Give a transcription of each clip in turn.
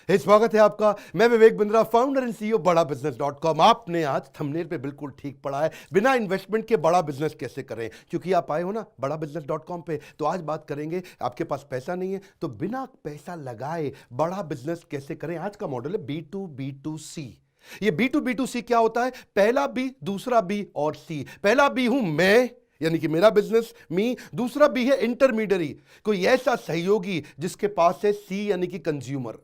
स्वागत है आपका। मैं Vivek Bindra, founder and CEO बड़ा बिजनेस .com। आपने आज थंबनेल पे बिल्कुल ठीक पढ़ा है, बिना इन्वेस्टमेंट के बड़ा बिजनेस कैसे करें। क्योंकि आप आए हो ना बड़ा बिजनेस .com पे, तो आज बात करेंगे। आपके पास पैसा नहीं है तो बिना पैसा लगाए बड़ा बिजनेस कैसे करें। आज का मॉडल है B2B2C। ये B2B2C क्या होता है? पहला बी, दूसरा बी और सी। पहला बी हूं मैं, यानी कि मेरा बिजनेस मी। दूसरा बी है इंटरमीडियरी, कोई ऐसा सहयोगी जिसके पास है सी, यानी कि कंज्यूमर।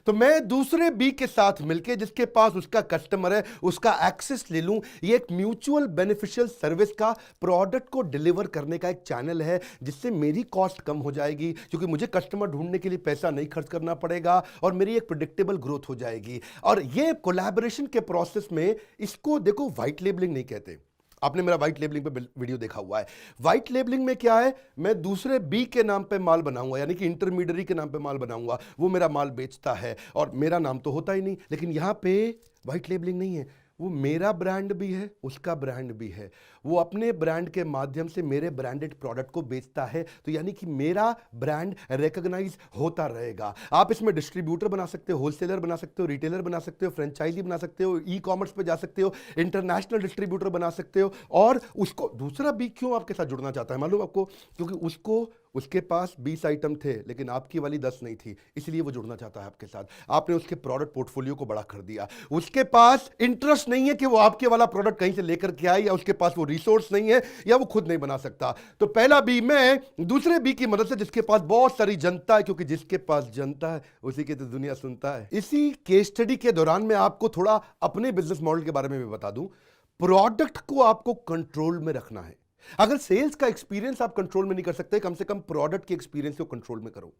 तो मैं दूसरे बी के साथ मिलके, जिसके पास उसका कस्टमर है, उसका एक्सेस ले लूं। ये एक म्यूचुअल बेनिफिशियल सर्विस का, प्रोडक्ट को डिलीवर करने का एक चैनल है, जिससे मेरी कॉस्ट कम हो जाएगी, क्योंकि मुझे कस्टमर ढूंढने के लिए पैसा नहीं खर्च करना पड़ेगा और मेरी एक प्रेडिक्टेबल ग्रोथ हो जाएगी। और ये कोलैबोरेशन के प्रोसेस में, इसको देखो व्हाइट लेबलिंग नहीं कहते। आपने मेरा व्हाइट लेबलिंग पे वीडियो देखा हुआ है। व्हाइट लेबलिंग में क्या है? मैं दूसरे बी के नाम पे माल बनाऊंगा, यानी कि इंटरमीडियरी के नाम पे माल बनाऊंगा। वो मेरा माल बेचता है और मेरा नाम तो होता ही नहीं। लेकिन यहां पे व्हाइट लेबलिंग नहीं है, वो मेरा ब्रांड भी है, उसका ब्रांड भी है। वो अपने ब्रांड के माध्यम से मेरे ब्रांडेड प्रोडक्ट को बेचता है। तो यानी कि मेरा ब्रांड रिकॉग्नाइज होता रहेगा। आप इसमें डिस्ट्रीब्यूटर बना सकते हो, होलसेलर बना सकते हो, रिटेलर बना सकते हो, फ्रेंचाइजी बना सकते हो, ई कॉमर्स पे जा सकते हो, इंटरनेशनल डिस्ट्रीब्यूटर बना सकते हो। और उसको दूसरा बी क्यों आपके साथ जुड़ना चाहता है मालूम आपको? क्योंकि उसके पास 20 आइटम थे लेकिन आपकी वाली 10 नहीं थी, इसलिए वो जुड़ना चाहता है आपके साथ। आपने उसके प्रोडक्ट पोर्टफोलियो को बड़ा कर दिया। उसके पास इंटरेस्ट नहीं है कि वो आपके वाला प्रोडक्ट कहीं से लेकर के आए, या उसके पास वो रिसोर्स नहीं है, या वो खुद नहीं बना सकता। तो पहला बी मैं, दूसरे बी की मदद से, जिसके पास बहुत सारी जनता है, क्योंकि जिसके पास जनता है उसी की तो दुनिया सुनता है। इसी केस स्टडी के दौरान मैं आपको थोड़ा अपने बिजनेस मॉडल के बारे में भी बता दूं। प्रोडक्ट को आपको कंट्रोल में रखना है। अगर सेल्स का एक्सपीरियंस आप कंट्रोल में नहीं कर सकते, कम से कम प्रोडक्ट के एक्सपीरियंस को कंट्रोल में करो।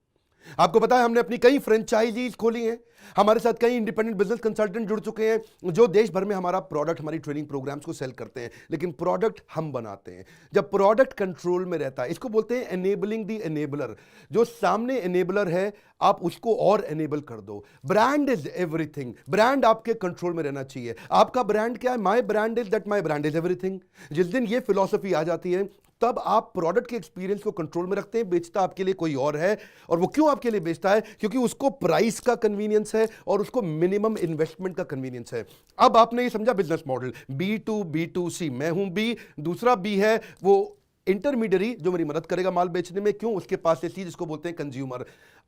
आपको पता है हमने अपनी कई फ्रेंचाइजीज खोली हैं, हमारे साथ कई इंडिपेंडेंट बिजनेस कंसल्टेंट जुड़ चुके हैं, जो देश भर में हमारा प्रोडक्ट, हमारी ट्रेनिंग प्रोग्राम्स को सेल करते हैं। लेकिन प्रोडक्ट हम बनाते हैं। जब प्रोडक्ट कंट्रोल में रहता है, इसको बोलते हैं एनेबलिंग द एनेबलर। जो सामने एनेबलर है, आप उसको और एनेबल कर दो। Brand is everything. ब्रांड आपके कंट्रोल में रहना चाहिए। आपका ब्रांड क्या है? My brand is that my brand is everything. जिस दिन ये फिलॉसफी आ जाती है, तब आप प्रोडक्ट के एक्सपीरियंस को कंट्रोल में रखते हैं। बेचता आपके लिए कोई और है, और वो क्यों आपके लिए बेचता है? क्योंकि उसको प्राइस का कन्वीनियंस है और उसको मिनिमम इन्वेस्टमेंट का कन्वीनियंस है। अब आपने ये समझा बिजनेस मॉडल B2B2C। मैं हूं बी, दूसरा बी है वो इंटरमीडियरी जो मेरी मदद करेगा माल बेचने में। क्यों? उसके पास से सी, जिसको बोलते हैं कंज्यूमर।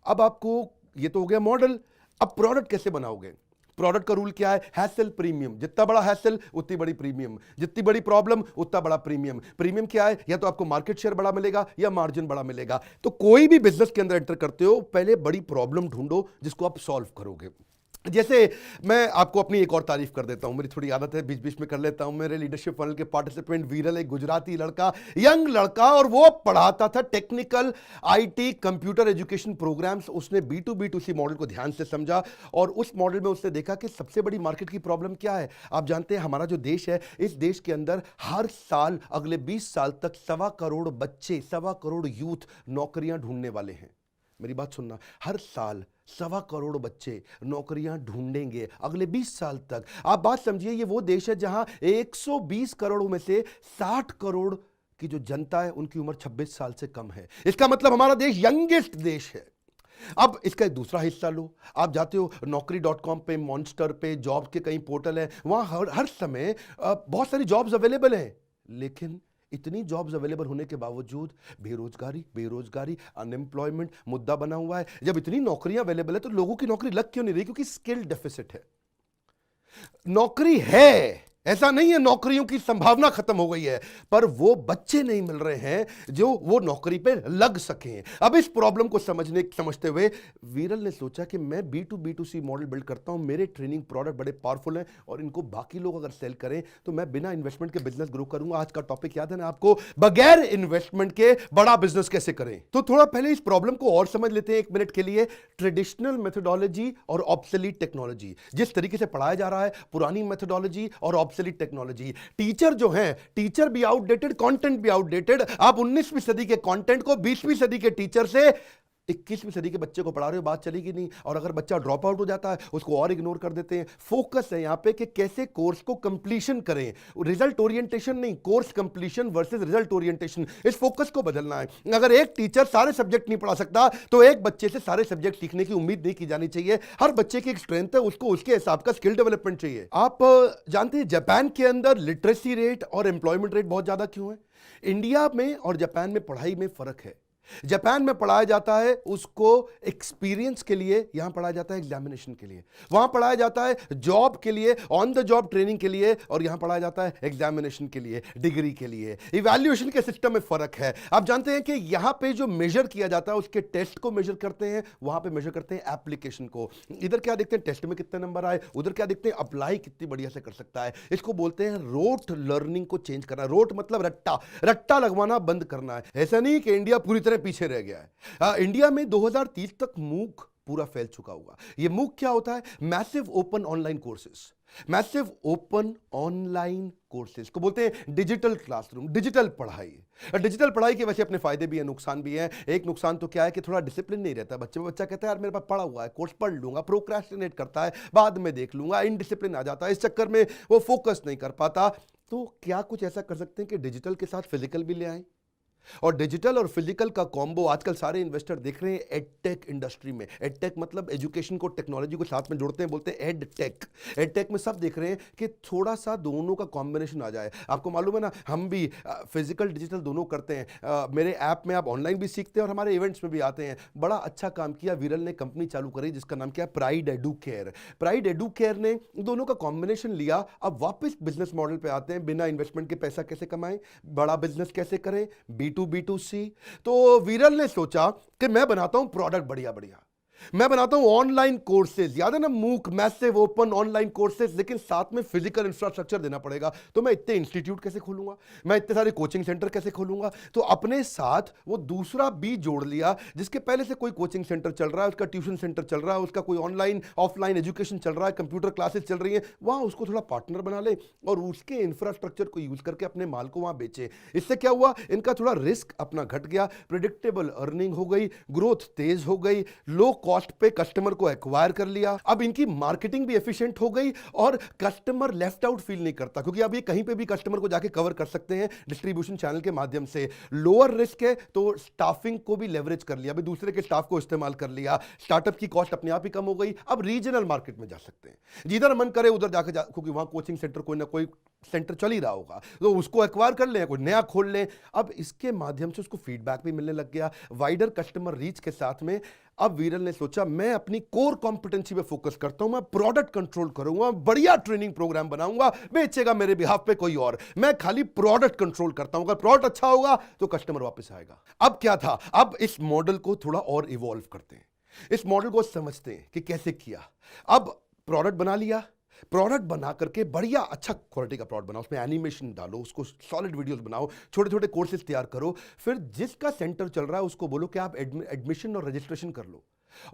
अब आपको ये तो हो गया मॉडल। अब प्रोडक्ट कैसे बनाओगे? प्रोडक्ट का रूल क्या है? Hassle premium. जितना बड़ा हैसल उतनी बड़ी प्रीमियम, जितनी बड़ी प्रॉब्लम उतना बड़ा प्रीमियम। प्रीमियम क्या है? या तो आपको मार्केट शेयर बड़ा मिलेगा या मार्जिन बड़ा मिलेगा। तो कोई भी बिजनेस के अंदर एंटर करते हो, पहले बड़ी प्रॉब्लम ढूंढो जिसको आप सॉल्व करोगे। जैसे मैं आपको अपनी एक और तारीफ कर देता हूं, मेरी थोड़ी आदत है बीच बीच में कर लेता हूं। मेरे लीडरशिप फनल के पार्टिसिपेंट वीरल, एक गुजराती लड़का, यंग लड़का, और वो पढ़ाता था technical IT computer education programmes. उसने B2B2C मॉडल को ध्यान से समझा, और उस मॉडल में उसने देखा कि सबसे बड़ी मार्केट की प्रॉब्लम क्या है। आप जानते हैं हमारा जो देश है, इस देश के अंदर हर साल अगले 20 साल तक 1.25 करोड़ बच्चे, 1.25 करोड़ यूथ नौकरियां ढूंढने वाले हैं। मेरी बात सुनना, हर साल 1.25 करोड़ बच्चे नौकरियां ढूंढेंगे अगले 20 साल तक। आप बात समझिए, ये वो देश है जहां 120 करोड़ में से 60 करोड़ की जो जनता है, उनकी उम्र 26 साल से कम है। इसका मतलब हमारा देश यंगेस्ट देश है। अब इसका एक दूसरा हिस्सा लो। आप जाते हो Naukri.com पे, मॉन्स्टर पे, जॉब के कई पोर्टल हैं, वहां हर समय बहुत सारी जॉब्स अवेलेबल हैं। लेकिन इतनी जॉब्स अवेलेबल होने के बावजूद बेरोजगारी अनएम्प्लॉयमेंट मुद्दा बना हुआ है। जब इतनी नौकरियां अवेलेबल है तो लोगों की नौकरी लग क्यों नहीं रही? क्योंकि स्किल डेफिसिट है। नौकरी है, ऐसा नहीं है नौकरियों की संभावना खत्म हो गई है, पर वो बच्चे नहीं मिल रहे हैं जो वो नौकरी पे लग सकें। अब इस प्रॉब्लम को समझते हुए वीरल ने सोचा कि मैं B2B2C मॉडल बिल्ड करता हूं। मेरे ट्रेनिंग प्रोडक्ट बड़े पावरफुल हैं और इनको बाकी लोग अगर सेल करें तो मैं बिना इन्वेस्टमेंट के बिजनेस ग्रो करूंगा। आज का टॉपिक याद है ना आपको? बगैर इन्वेस्टमेंट के बड़ा बिजनेस कैसे करें। तो थोड़ा पहले इस प्रॉब्लम को और समझ लेते हैं 1 मिनट के लिए। ट्रेडिशनल मेथोडोलॉजी और ऑब्सोलीट टेक्नोलॉजी। जिस तरीके से पढ़ाया जा रहा है, पुरानी मेथोडोलॉजी और ऑब्सोलीट टेक्नोलॉजी। टीचर जो है, टीचर भी आउटडेटेड, कंटेंट भी आउटडेटेड। आप 19वीं सदी के कंटेंट को 20वीं सदी के टीचर से 21वीं सदी के बच्चे को पढ़ा रहे हो, बात चलेगी नहीं। और अगर बच्चा ड्रॉप आउट हो जाता है उसको और इग्नोर कर देते हैं। फोकस है यहां पे कि कैसे कोर्स को कंप्लीशन करें, रिजल्ट ओरिएंटेशन नहीं, course completion versus result orientation, इस फोकस को बदलना है। अगर एक टीचर सारे सब्जेक्ट नहीं पढ़ा सकता तो एक बच्चे से सारे सब्जेक्ट सीखने की उम्मीद नहीं की जानी चाहिए। हर बच्चे की एक स्ट्रेंथ है, उसको उसके हिसाब का स्किल डेवलपमेंट चाहिए। आप जानते हैं जापान के अंदर लिटरेसी रेट और एम्प्लॉयमेंट रेट बहुत ज्यादा क्यों है? इंडिया में और जापान में पढ़ाई में फर्क है। जापान में पढ़ाया जाता है उसको एक्सपीरियंस के लिए, यहां पढ़ाया जाता है एग्जामिनेशन के लिए। वहां पढ़ाया जाता है जॉब के लिए, ऑन द जॉब ट्रेनिंग के लिए, और यहां पढ़ाया जाता है एग्जामिनेशन के लिए, डिग्री के लिए। इवैल्यूएशन के सिस्टम में फर्क है। आप जानते हैं कि यहां पे जो मेजर किया जाता है उसके टेस्ट को मेजर करते हैं, वहां पे मेजर करते हैं एप्लीकेशन को। इधर क्या देखते हैं, टेस्ट में कितने नंबर आए, उधर क्या देखते हैं, अप्लाई कितनी बढ़िया से कर सकता है। इसको बोलते हैं रोट लर्निंग को चेंज करना। रोट मतलब रट्टा, रट्टा लगवाना बंद करना है। ऐसा नहीं कि इंडिया पूरी तरह पीछे रह गया है। इंडिया में 2030 तक मूक पूरा फैल चुका होगा। ये मूक क्या होता है? Massive open online courses. Massive open online courses को बोलते हैं डिजिटल क्लासरूम, डिजिटल पढ़ाई। डिजिटल पढ़ाई के वैसे अपने फायदे भी हैं, नुकसान भी हैं। एक नुकसान तो क्या है कि थोड़ा डिसिप्लिन नहीं रहता। बच्चा कहता है यार मेरे पास पढ़ा हुआ है, कोर्स पढ़ लूंगा, प्रोक्रेस्टिनेट करता है, बाद में देख लूंगा, इनडिसिप्लिन आ जाता है। इस चक्कर में वो फोकस नहीं कर पाता। तो क्या कुछ ऐसा कर सकते हैं कि डिजिटल के साथ फिजिकल भी ले आए? और डिजिटल और फिजिकल का कॉम्बो आजकल सारे इन्वेस्टर देख रहे हैं एडटेक इंडस्ट्री में। एडटेक मतलब एजुकेशन को टेक्नोलॉजी को साथ में जोड़ते हैं, बोलते हैं एडटेक। एडटेक में सब देख रहे हैं कि थोड़ा सा दोनों का कॉम्बिनेशन आ जाए। आपको मालूम है ना, हम भी फिजिकल डिजिटल दोनों करते हैं। मेरे ऐप में आप ऑनलाइन भी सीखते हैं और हमारे इवेंट्स में भी आते हैं। बड़ा अच्छा काम किया विरल ने, कंपनी चालू करी जिसका नाम क्या है, pride edu care. Pride edu care ने दोनों का कॉम्बिनेशन लिया। अब वापस बिजनेस मॉडल पे आते हैं, बिना इन्वेस्टमेंट के पैसा कैसे कमाएं, बड़ा बिजनेस कैसे करें, B2B2C। तो विरल ने सोचा कि मैं बनाता हूं प्रोडक्ट बढ़िया बढ़िया, मैं बनाता हूं ऑनलाइन कोर्सेज। याद है ना, मूक, मैसिव ओपन ऑनलाइन कोर्सेज, लेकिन साथ में फिजिकल इंफ्रास्ट्रक्चर देना पड़ेगा। तो मैं इतने इंस्टीट्यूट कैसे खोलूंगा, मैं इतने सारे कोचिंग सेंटर कैसे खोलूंगा? तो अपने साथ वो दूसरा बी जोड़ लिया, जिसके पहले से कोई कोचिंग सेंटर चल रहा है, उसका ट्यूशन सेंटर चल रहा है, उसका कोई ऑनलाइन ऑफलाइन एजुकेशन चल रहा है, कंप्यूटर क्लासेस चल रही है, वहां उसको थोड़ा पार्टनर बना ले और उसके इंफ्रास्ट्रक्चर को यूज करके अपने माल को वहां बेचे। इससे क्या हुआ, इनका थोड़ा रिस्क अपना घट गया, प्रेडिक्टेबल अर्निंग हो गई, ग्रोथ तेज हो गई, लो कॉस्ट पे कस्टमर को एक्वायर कर लिया। अब इनकी मार्केटिंग भी एफिशिएंट हो गई और कस्टमर लेफ्ट आउट फील नहीं करता, क्योंकि अब ये कहीं पे भी कस्टमर को जाके कवर कर सकते हैं डिस्ट्रीब्यूशन चैनल के माध्यम से। लोअर रिस्क है तो स्टाफिंग को भी लेवरेज कर लिया, अभी दूसरे के स्टाफ को इस्तेमाल कर लिया, स्टार्टअप की कॉस्ट अपने आप ही कम हो गई। अब रीजनल मार्केट में जा सकते हैं, जिधर मन करे उधर जाके क्योंकि वहां कोचिंग सेंटर कोई ना कोई सेंटर चल ही रहा होगा, तो उसको एक्वायर कर लें, कोई नया खोल लें। अब इसके माध्यम से उसको फीडबैक भी मिलने लग गया, वाइडर कस्टमर रीच के साथ में। अब विरल ने सोचा मैं अपनी कोर कॉम्पिटेंसी पे फोकस करता हूं, मैं प्रोडक्ट कंट्रोल करूंगा, बढ़िया ट्रेनिंग प्रोग्राम बनाऊंगा, बेचेगा मेरे बिहाफ पे कोई और, मैं खाली प्रोडक्ट कंट्रोल करता हूं, अगर प्रोडक्ट अच्छा होगा तो कस्टमर वापस आएगा। अब क्या था, अब इस मॉडल को थोड़ा और इवॉल्व करते हैं, इस मॉडल को समझते हैं कि कैसे किया। अब प्रोडक्ट बना लिया, प्रोडक्ट बना करके बढ़िया अच्छा क्वालिटी का प्रोडक्ट बनाओ, उसमें एनिमेशन डालो, उसको सॉलिड वीडियोस बनाओ, छोटे छोटे कोर्सेज तैयार करो, फिर जिसका सेंटर चल रहा है उसको बोलो कि आप एडमिशन और रजिस्ट्रेशन कर लो,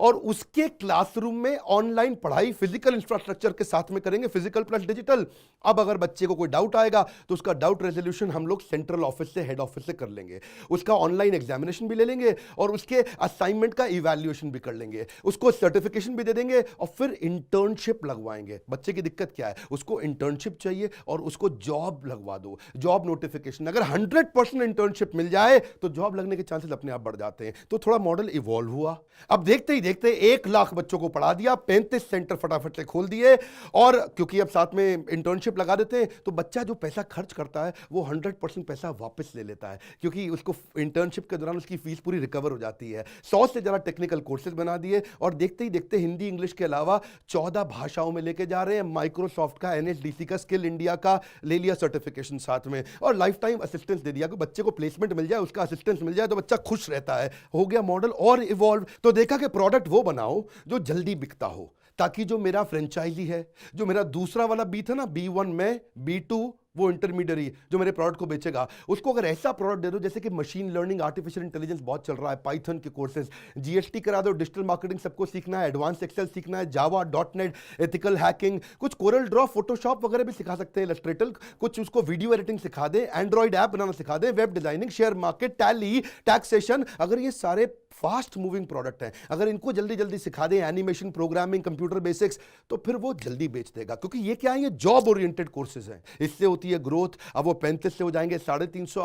और उसके क्लासरूम में ऑनलाइन पढ़ाई फिजिकल इंफ्रास्ट्रक्चर के साथ में करेंगे, फिजिकल प्लस डिजिटल। अब अगर बच्चे को कोई डाउट आएगा तो उसका डाउट रेजोल्यूशन हम लोग सेंट्रल ऑफिस से, हेड ऑफिस से कर लेंगे, उसका ऑनलाइन एग्जामिनेशन भी ले लेंगे और उसके असाइनमेंट का इवैल्यूएशन भी कर लेंगे, उसको सर्टिफिकेशन भी दे देंगे और फिर इंटर्नशिप लगवाएंगे। बच्चे की दिक्कत क्या है, उसको इंटर्नशिप चाहिए और उसको जॉब लगवा दो, जॉब नोटिफिकेशन। अगर 100% इंटर्नशिप मिल जाए तो जॉब लगने के चांसेस अपने आप बढ़ जाते हैं। तो थोड़ा मॉडल इवॉल्व हुआ। अब देखते ही देखते 1 लाख बच्चों को पढ़ा दिया, 35 सेंटर फटाफट से खोल दिए, और क्योंकि अब साथ में इंटर्नशिप लगा देते हैं तो बच्चा जो पैसा खर्च करता है वो 100% पैसा वापस ले लेता है, क्योंकि उसको इंटर्नशिप के दौरान उसकी फीस पूरी रिकवर हो जाती है। 100 से ज़्यादा टेक्निकल कोर्सेज बना दिए और देखते ही देखते हिंदी इंग्लिश के अलावा 14 भाषाओं में लेके जा रहे हैं। माइक्रोसॉफ्ट का, NSDC का, स्किल इंडिया का ले लिया सर्टिफिकेशन साथ में, और लाइफ टाइम असिस्टेंस दे दिया कि बच्चे को प्लेसमेंट मिल जाए, उसका असिस्टेंस मिल जाए तो बच्चा खुश रहता है। हो गया मॉडल और इवॉल्व। तो देखा कि प्रोडक्ट वो बनाओ जो जल्दी बिकता हो, ताकि जो मेरा फ्रेंचाइजी है, जो मेरा दूसरा वाला बी था ना, B1 में, B2 वो इंटरमीडियरी जो मेरे प्रोडक्ट को बेचेगा, उसको अगर ऐसा प्रोडक्ट दे दो जैसे कि मशीन लर्निंग, आर्टिफिशियल इंटेलिजेंस बहुत चल रहा है, पाइथन के कोर्सेज, GST करा दो, डिजिटल मार्केटिंग सबको सीखना है, एडवांस एक्सेल सीखना है, जावा, .NET, एथिकल हैकिंग, कुछ कोरल ड्रॉ, फोटोशॉप वगैरह भी सिखा सकते हैं, इलस्ट्रेटर, कुछ उसको वीडियो एडिटिंग सिखा दे, एंड्रॉइड ऐप बनाना सिखा दे, web designing, share market, Tally, taxation. अगर ये सारे फास्ट मूविंग प्रोडक्ट हैं, अगर इनको जल्दी जल्दी सिखा दें एनिमेशन, प्रोग्रामिंग, कंप्यूटर बेसिक्स, तो फिर वो जल्दी बेच देगा, क्योंकि ये क्या है, ये जॉब ओरिएंटेड कोर्सेज हैं। इससे होती है ग्रोथ। अब वो 35 से हो जाएंगे 350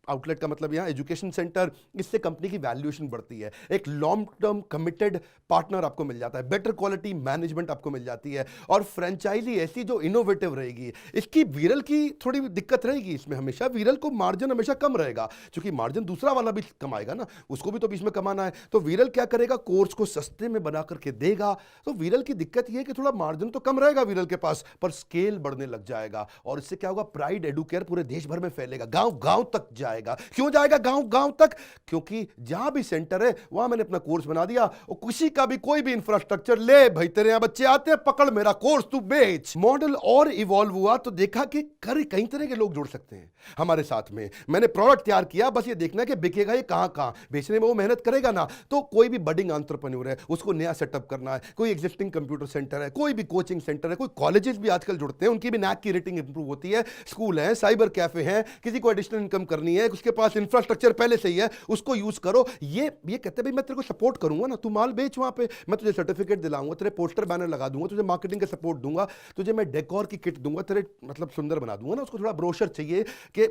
आउटलेट का मतलब यहाँ एजुकेशन सेंटर। इससे कंपनी की वैल्यूएशन बढ़ती है, एक लॉन्ग टर्म कमिटेड पार्टनर आपको मिल जाता है, बेटर क्वालिटी मैनेजमेंट आपको मिल जाती है, और फ्रेंचाइजी ऐसी जो इनोवेटिव रहेगी। इसकी वीरल की थोड़ी दिक्कत रहेगी इसमें, हमेशा वीरल को मार्जिन हमेशा कम रहेगा, क्योंकि मार्जिन दूसरा वाला भी कमाएगा ना, उसको भी तो बीच में कमाना है। तो वीरल क्या करेगा, कोर्स को सस्ते में बना करके देगा। तो वीरल की दिक्कत यह है कि थोड़ा मार्जिन तो कम रहेगा वीरल के पास, पर स्केल बढ़ने लग जाएगा, और इससे क्या होगा, प्राइड एडुकेयर पूरे देश भर में फैलेगा, गांव गांव तक जाएगा। क्यों जाएगा गांव गांव तक? क्योंकि जहां भी सेंटर है वहां मैंने अपना कोर्स बना दिया, और किसी का भी कोई भी इंफ्रास्ट्रक्चर ले, भाई तेरे यहां बच्चे आते हैं, पकड़ मेरा कोर्स तू बेच। मॉडल और इवॉल्व हुआ तो देखा कि कई तरह के लोग जुड़ सकते हैं हमारे साथ में। मैंने प्रोडक्ट तैयार किया, बस ये देखना कि बिकेगा ये कहां कहां, बेचने में वो मेहनत करेगा ना। तो कोई भी बडिंग एंटरप्रेन्योर है, उसको नया सेटअप करना है, कोई एग्जिस्टिंग कंप्यूटर सेंटर है, कोई भी कोचिंग सेंटर है, कोई कॉलेजेस भी आजकल जुड़ते हैं, उनकी भी नैक की रेटिंग इंप्रूव होती है, स्कूल है, साइबर कैफे हैं, किसी को एडिशनल इनकम करनी है, उसके पास इंफ्रास्ट्रक्चर पहले से ही है, उसको यूज करो। ये कहते हैं भाई मैं तेरे को सपोर्ट करूंगा ना, तू माल बेच वहां पे, मैं तुझे सर्टिफिकेट दिलाऊंगा, तेरे पोस्टर बैनर लगा दूंगा, तुझे मार्केटिंग का सपोर्ट दूंगा, तुझे मैं डेकोर की किट दूंगा, तेरे मतलब सुंदर बना दूंगा ना। उसको थोड़ा ब्रोशर चाहिए कि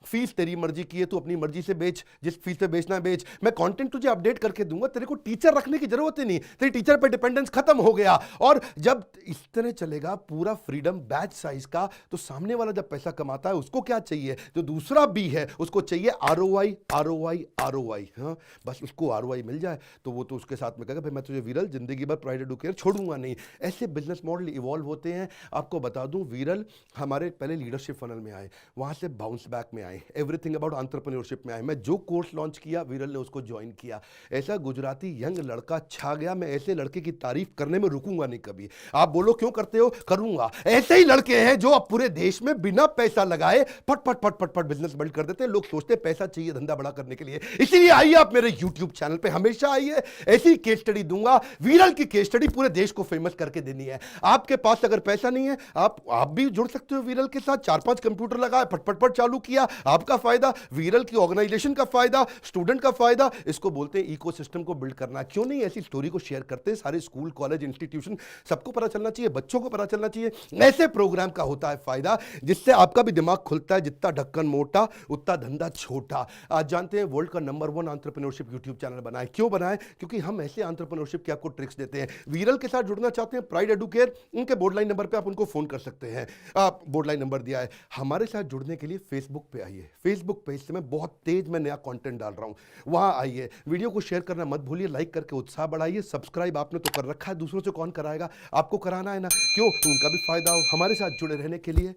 फीस तेरी मर्जी की है, तू अपनी मर्जी से बेच, जिस फीस पे बेचना बेच, मैं कंटेंट तुझे अपडेट करके दूंगा, तेरे को टीचर रखने की जरूरत ही नहीं, तेरी टीचर पे डिपेंडेंस खत्म हो गया। और जब इस तरह चलेगा पूरा फ्रीडम बैच साइज का, तो सामने वाला जब पैसा कमाता है उसको क्या चाहिए, जो दूसरा बी है उसको चाहिए आरओआई आरओआई आरओआई। हाँ, बस उसको आरओआई मिल जाए तो वो तो उसके साथ में कहेगा भाई मैं तुझे वीरल जिंदगी भर प्राइड एडुकेयर छोड़ूंगा नहीं। ऐसे बिजनेस मॉडल इवॉल्व होते हैं। आपको बता दूं, वीरल हमारे पहले लीडरशिप फनल में आए, वहां से बाउंस बैक में आए, एवरीथिंग अबाउट एंटरप्रेन्योरशिप में आए। मैं जो कोर्स लॉन्च किया वीरल ने उसको ज्वाइन किया। ऐसा गुजराती यंग लड़का छा गया। मैं ऐसे लड़के की तारीफ करने में रुकूंगा नहीं कभी। आप बोलो क्यों करते हो, करूंगा। ऐसे ही लड़के हैं जो अब पूरे देश में बिना पैसा लगाए फट फट फट फट फट बिजनेस बिल्ड कर देते हैं। लोग सोचते हैं पैसा चाहिए धंधा बड़ा करने के लिए, इसीलिए आइए आप मेरे यूट्यूब चैनल पे हमेशा आइए, ऐसी केस स्टडी दूंगा। वीरल की केस स्टडी पूरे देश को फेमस करके देनी है। आपके पास अगर पैसा नहीं है, आप भी जुड़ सकते हो वीरल के साथ। 4-5 कंप्यूटर लगाए, फटफट चालू किया, आपका फायदा, वीरल की ऑर्गेनाइजेशन का फायदा, स्टूडेंट का फायदा। इसको बोलते हैं इकोसिस्टम को बिल्ड करना। क्यों नहीं ऐसी स्टोरी को शेयर करते हैं, सारे स्कूल कॉलेज इंस्टीट्यूशन सबको पता चलना चाहिए, बच्चों को पता चलना चाहिए। ऐसे प्रोग्राम का होता है फायदा, जिससे आपका भी दिमाग खुलता है। जितना ढक्कन मोटा उतना धंधा छोटा। आज जानते हैं वर्ल्ड का नंबर 1 एंटरप्रेन्योरशिप यूट्यूब चैनल बनाए। क्यों बनाए? क्योंकि हम ऐसे एंटरप्रेन्योरशिप के आपको ट्रिक्स देते हैं। वीरल के साथ जुड़ना चाहते हैं, प्राइड एडुकेयर, उनके बोर्ड लाइन नंबर पे आप उनको फोन कर सकते हैं। आप बोर्ड लाइन नंबर दिया है। हमारे साथ जुड़ने के लिए फेसबुक पे आइए। फेसबुक पेज से मैं बहुत तेज मैं नया कंटेंट डाल रहा हूं, वहां आइए। वीडियो को शेयर करना मत भूलिए, लाइक करके उत्साह बढ़ाइए। सब्सक्राइब आपने तो कर रखा है, दूसरों से कौन कराएगा? आपको कराना है ना, क्यों? तो उनका भी फायदा हो। हमारे साथ जुड़े रहने के लिए,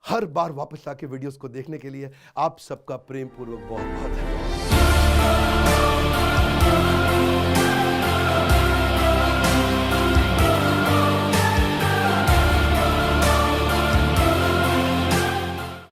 हर बार वापस आके वीडियोस को देखने के लिए आप सबका प्रेम पूर्वक बहुत बहुत धन्यवाद।